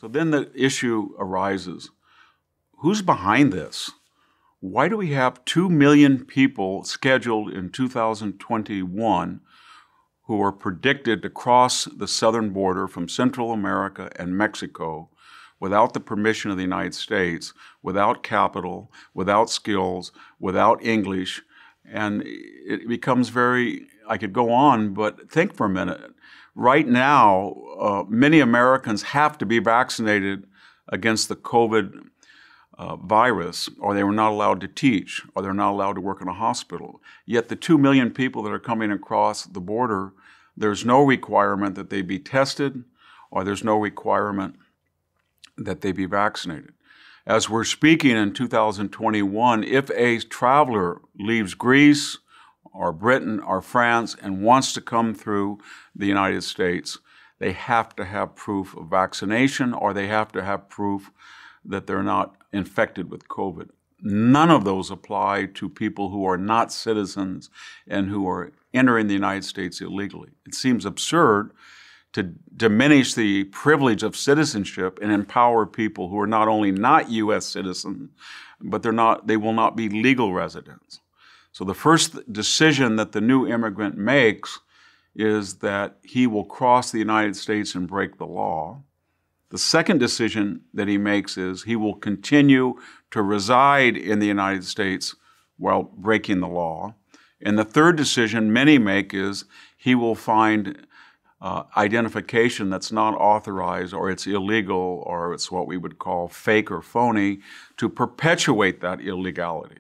So then the issue arises, who's behind this? Why do we have 2 million people scheduled in 2021 who are predicted to cross the southern border from Central America and Mexico without the permission of the United States, without capital, without skills, without English? And it becomes I could go on, but think for a minute. Right now, many Americans have to be vaccinated against the COVID virus, or they were not allowed to teach, or they're not allowed to work in a hospital. Yet the 2 million people that are coming across the border, there's no requirement that they be tested, or there's no requirement that they be vaccinated. As we're speaking in 2021, if a traveler leaves Greece or Britain or France and wants to come through the United States, they have to have proof of vaccination, or they have to have proof that they're not infected with COVID. None of those apply to people who are not citizens and who are entering the United States illegally. It seems absurd to diminish the privilege of citizenship and empower people who are not only not U.S. citizens, but they will not be legal residents. So the first decision that the new immigrant makes is that he will cross the United States and break the law. The second decision that he makes is he will continue to reside in the United States while breaking the law. And the third decision many make is he will find identification that's not authorized, or it's illegal, or it's what we would call fake or phony, to perpetuate that illegality.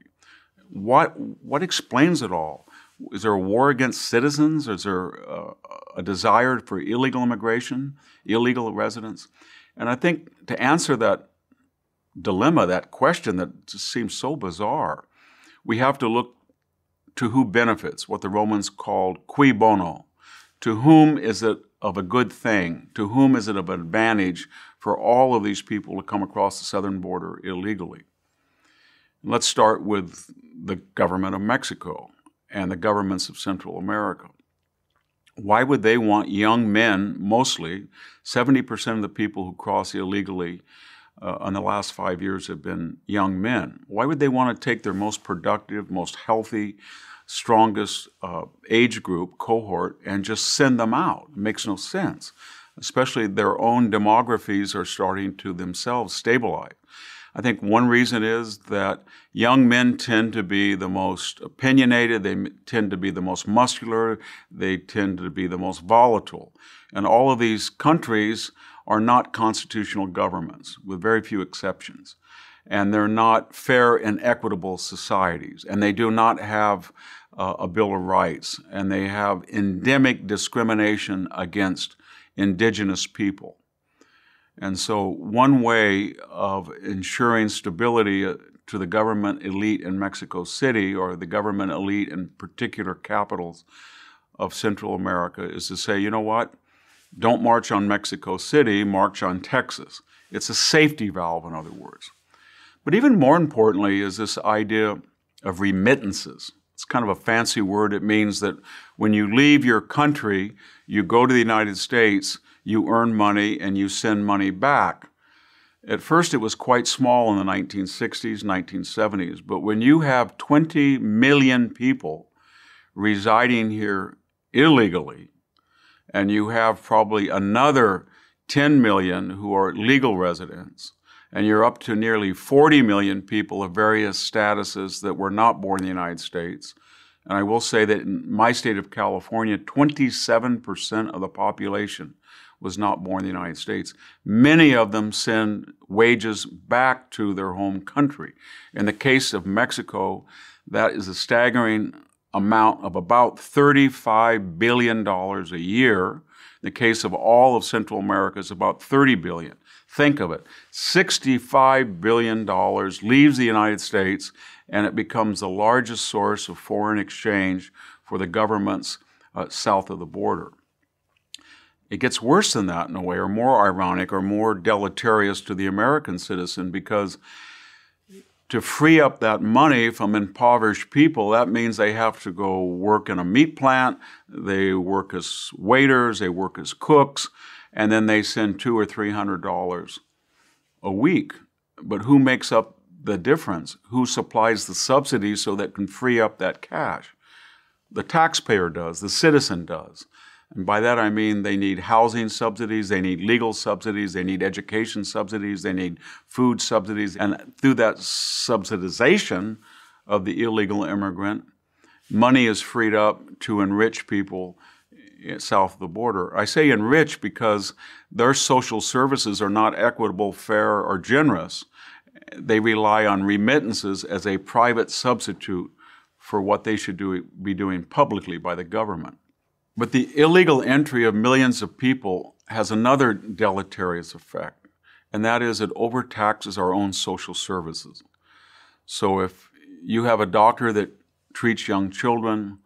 What explains it all? Is there a war against citizens? Is there a desire for illegal immigration, illegal residence? And I think to answer that dilemma, that question that just seems so bizarre, we have to look to who benefits, what the Romans called cui bono. To whom is it of a good thing? To whom is it of an advantage for all of these people to come across the southern border illegally? Let's start with the government of Mexico and the governments of Central America. Why would they want young men, mostly? 70% of the people who cross illegally in the last 5 years have been young men. Why would they want to take their most productive, most healthy, strongest age group, cohort, and just send them out? It makes no sense. Especially their own demographies are starting to themselves stabilize. I think one reason is that young men tend to be the most opinionated, they tend to be the most muscular, they tend to be the most volatile. And all of these countries are not constitutional governments, with very few exceptions. And they're not fair and equitable societies. And they do not have a Bill of Rights. And they have endemic discrimination against indigenous people. And so one way of ensuring stability to the government elite in Mexico City, or the government elite in particular capitals of Central America, is to say, you know what? Don't march on Mexico City, march on Texas. It's a safety valve, in other words. But even more importantly is this idea of remittances. It's kind of a fancy word. It means that when you leave your country, you go to the United States, you earn money, and you send money back. At first, it was quite small in the 1960s, 1970s, but when you have 20 million people residing here illegally, and you have probably another 10 million who are legal residents, and you're up to nearly 40 million people of various statuses that were not born in the United States. And I will say that in my state of California, 27% of the population was not born in the United States. Many of them send wages back to their home country. In the case of Mexico, that is a staggering amount of about $35 billion a year. In the case of all of Central America, it's about $30 billion. Think of it, $65 billion leaves the United States, and it becomes the largest source of foreign exchange for the governments south of the border. It gets worse than that in a way, or more ironic, or more deleterious to the American citizen, because to free up that money from impoverished people, that means they have to go work in a meat plant, they work as waiters, they work as cooks, and then they send $200 or $300 a week. But who makes up the difference? Who supplies the subsidies so that can free up that cash? The taxpayer does, the citizen does. And by that I mean they need housing subsidies, they need legal subsidies, they need education subsidies, they need food subsidies. And through that subsidization of the illegal immigrant, money is freed up to enrich people south of the border. I say enrich because their social services are not equitable, fair, or generous. They rely on remittances as a private substitute for what they should be doing publicly by the government. But the illegal entry of millions of people has another deleterious effect, and that is it overtaxes our own social services. So if you have a doctor that treats young children,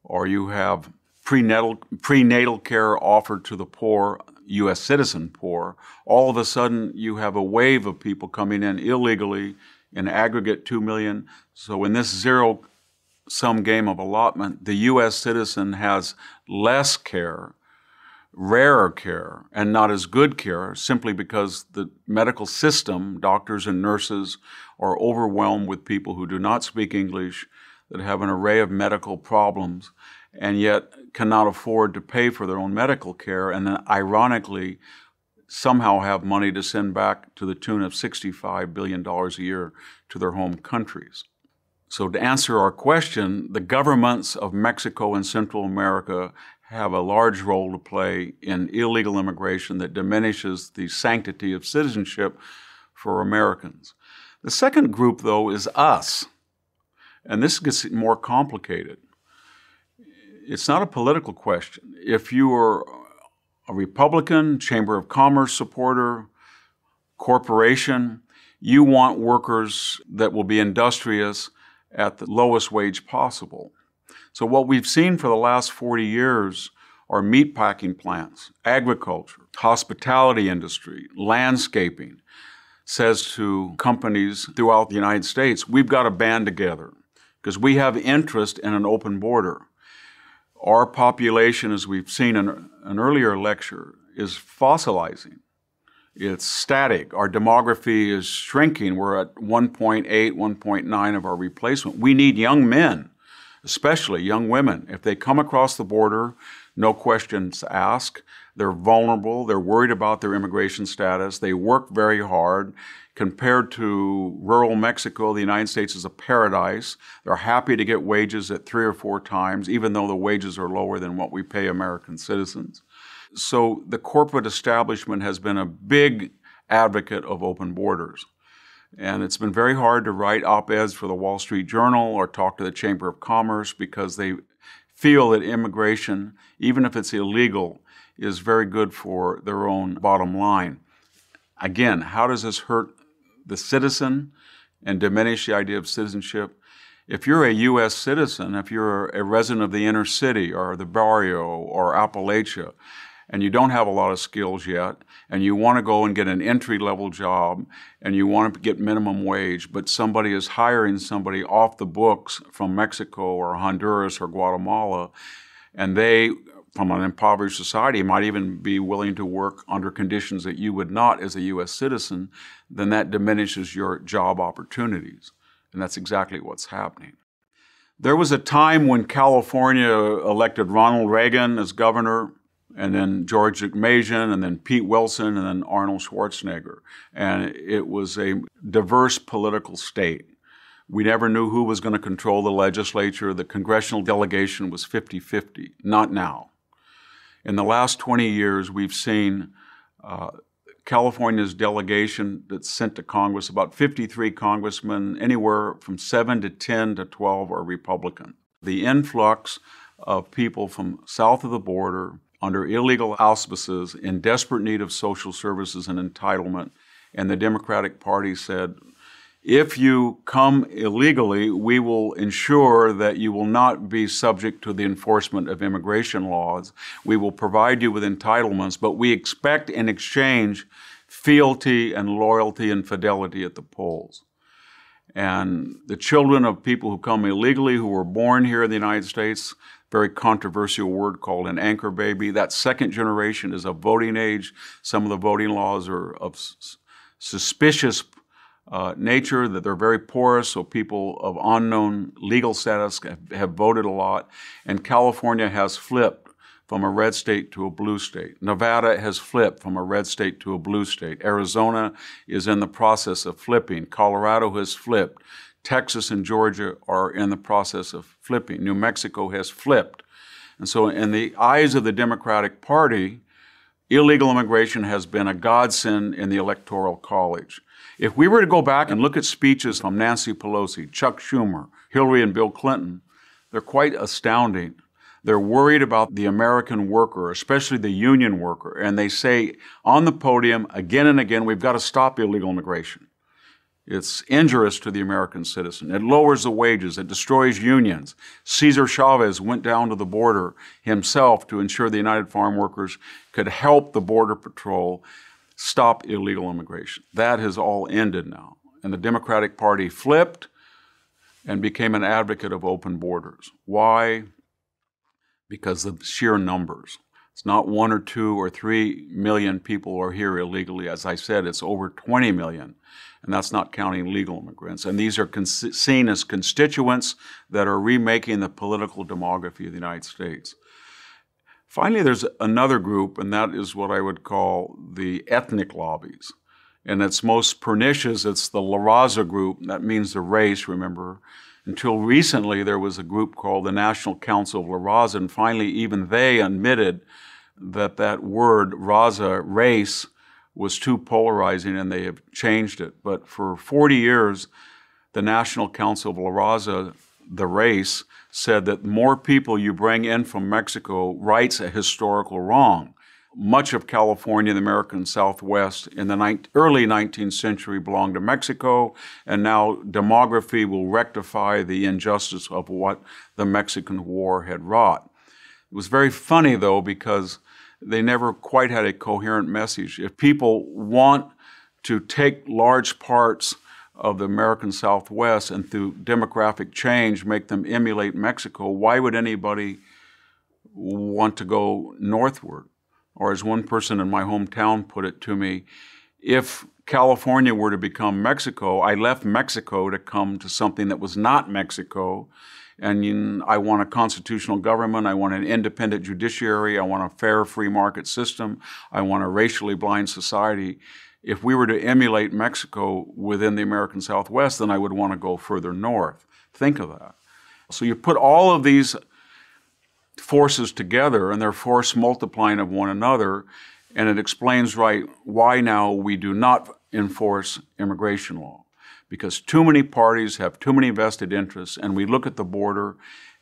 or you have prenatal care offered to the poor, U.S. citizen poor, all of a sudden you have a wave of people coming in illegally, in aggregate 2 million. So in this zero-sum game of allotment, the U.S. citizen has less care, rarer care, and not as good care simply because the medical system, doctors and nurses, are overwhelmed with people who do not speak English, that have an array of medical problems, and yet cannot afford to pay for their own medical care, and then ironically somehow have money to send back to the tune of $65 billion a year to their home countries. So to answer our question, the governments of Mexico and Central America have a large role to play in illegal immigration that diminishes the sanctity of citizenship for Americans. The second group, though, is us. And this gets more complicated. It's not a political question. If you are a Republican, Chamber of Commerce supporter, corporation, you want workers that will be industrious at the lowest wage possible. So what we've seen for the last 40 years are meatpacking plants, agriculture, hospitality industry, landscaping, says to companies throughout the United States, we've got to band together because we have interest in an open border. Our population, as we've seen in an earlier lecture, is fossilizing. It's static. Our demography is shrinking. We're at 1.8, 1.9 of our replacement. We need young men, especially young women. If they come across the border, no questions asked. They're vulnerable. They're worried about their immigration status. They work very hard. Compared to rural Mexico, the United States is a paradise. They're happy to get wages at 3 or 4 times, even though the wages are lower than what we pay American citizens. So the corporate establishment has been a big advocate of open borders. And it's been very hard to write op-eds for the Wall Street Journal or talk to the Chamber of Commerce because they feel that immigration, even if it's illegal, is very good for their own bottom line. Again, how does this hurt the citizen and diminish the idea of citizenship? If you're a U.S. citizen, if you're a resident of the inner city or the barrio or Appalachia, and you don't have a lot of skills yet, and you want to go and get an entry-level job, and you want to get minimum wage, but somebody is hiring somebody off the books from Mexico or Honduras or Guatemala, and they, from an impoverished society, might even be willing to work under conditions that you would not as a U.S. citizen, then that diminishes your job opportunities. And that's exactly what's happening. There was a time when California elected Ronald Reagan as governor, and then George McMason, and then Pete Wilson, and then Arnold Schwarzenegger. And it was a diverse political state. We never knew who was going to control the legislature. The congressional delegation was 50-50, not now. In the last 20 years, we've seen California's delegation that's sent to Congress, about 53 congressmen, anywhere from 7 to 10 to 12 are Republican. The influx of people from south of the border under illegal auspices in desperate need of social services and entitlement, and the Democratic Party said, if you come illegally, we will ensure that you will not be subject to the enforcement of immigration laws. We will provide you with entitlements, but we expect in exchange fealty and loyalty and fidelity at the polls. And the children of people who come illegally, who were born here in the United States, very controversial word called an anchor baby, that second generation is of voting age. Some of the voting laws are of suspicious nature, that they're very porous, so people of unknown legal status have voted a lot. And California has flipped from a red state to a blue state. Nevada has flipped from a red state to a blue state. Arizona is in the process of flipping. Colorado has flipped. Texas and Georgia are in the process of flipping. New Mexico has flipped. And so in the eyes of the Democratic Party, illegal immigration has been a godsend in the Electoral College. If we were to go back and look at speeches from Nancy Pelosi, Chuck Schumer, Hillary and Bill Clinton, they're quite astounding. They're worried about the American worker, especially the union worker, and they say on the podium again and again, we've got to stop illegal immigration. It's injurious to the American citizen. It lowers the wages. It destroys unions. Cesar Chavez went down to the border himself to ensure the United Farm Workers could help the Border Patrol stop illegal immigration. That has all ended now. And the Democratic Party flipped and became an advocate of open borders. Why? Because of sheer numbers. It's not 1 or 2 or 3 million people are here illegally. As I said, it's over 20 million. And that's not counting legal immigrants. And these are seen as constituents that are remaking the political demography of the United States. Finally, there's another group, and that is what I would call the ethnic lobbies. And it's most pernicious, it's the Raza group. That means the race, remember. Until recently, there was a group called the National Council of Raza, and finally, even they admitted that that word, Raza, race, was too polarizing, and they have changed it. But for 40 years, the National Council of Raza, the race, said that more people you bring in from Mexico rights a historical wrong. Much of California, the American Southwest, in the early 19th century belonged to Mexico, and now demography will rectify the injustice of what the Mexican War had wrought. It was very funny, though, because they never quite had a coherent message. If people want to take large parts of the American Southwest and through demographic change make them emulate Mexico, why would anybody want to go northward? Or as one person in my hometown put it to me, if California were to become Mexico, I left Mexico to come to something that was not Mexico. And I want a constitutional government, I want an independent judiciary, I want a fair free market system, I want a racially blind society. If we were to emulate Mexico within the American Southwest, then I would want to go further north. Think of that. So you put all of these forces together, and they're force multiplying of one another, and it explains why now we do not enforce immigration law. Because too many parties have too many vested interests, and we look at the border,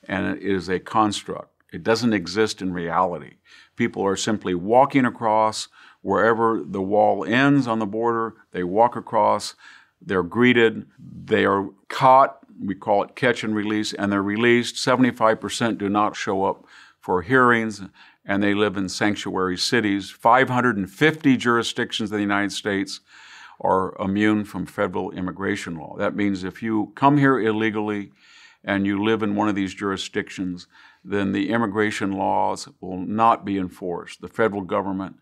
and it is a construct. It doesn't exist in reality. People are simply walking across wherever the wall ends on the border. They walk across, they're greeted, they are caught, we call it catch and release, and they're released. 75% do not show up for hearings, and they live in sanctuary cities. 550 jurisdictions in the United States are immune from federal immigration law. That means if you come here illegally and you live in one of these jurisdictions, then the immigration laws will not be enforced. The federal government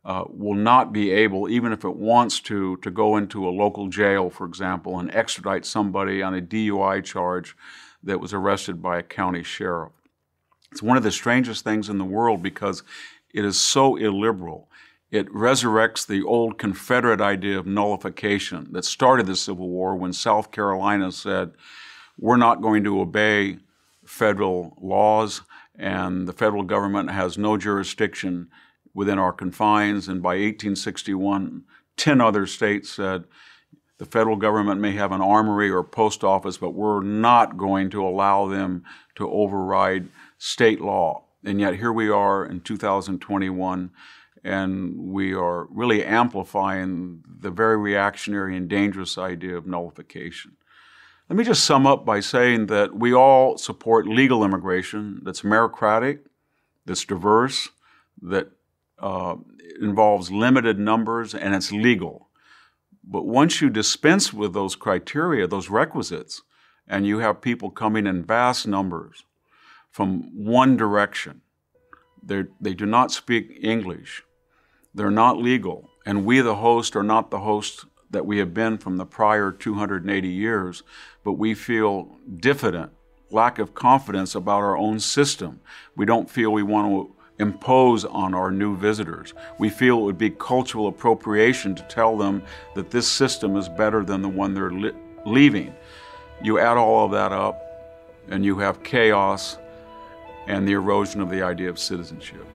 will not be able, even if it wants to go into a local jail, for example, and extradite somebody on a DUI charge that was arrested by a county sheriff. It's one of the strangest things in the world because it is so illiberal. It resurrects the old Confederate idea of nullification that started the Civil War when South Carolina said, we're not going to obey federal laws, and the federal government has no jurisdiction within our confines. And by 1861, 10 other states said, the federal government may have an armory or post office, but we're not going to allow them to override state law. And yet here we are in 2021, and we are really amplifying the very reactionary and dangerous idea of nullification. Let me just sum up by saying that we all support legal immigration that's meritocratic, that's diverse, that involves limited numbers, and it's legal. But once you dispense with those criteria, those requisites, and you have people coming in vast numbers from one direction, they do not speak English, they're not legal, and we, the host, are not the host that we have been from the prior 280 years, but we feel diffident, lack of confidence about our own system. We don't feel we want to impose on our new visitors. We feel it would be cultural appropriation to tell them that this system is better than the one they're leaving. You add all of that up, and you have chaos and the erosion of the idea of citizenship.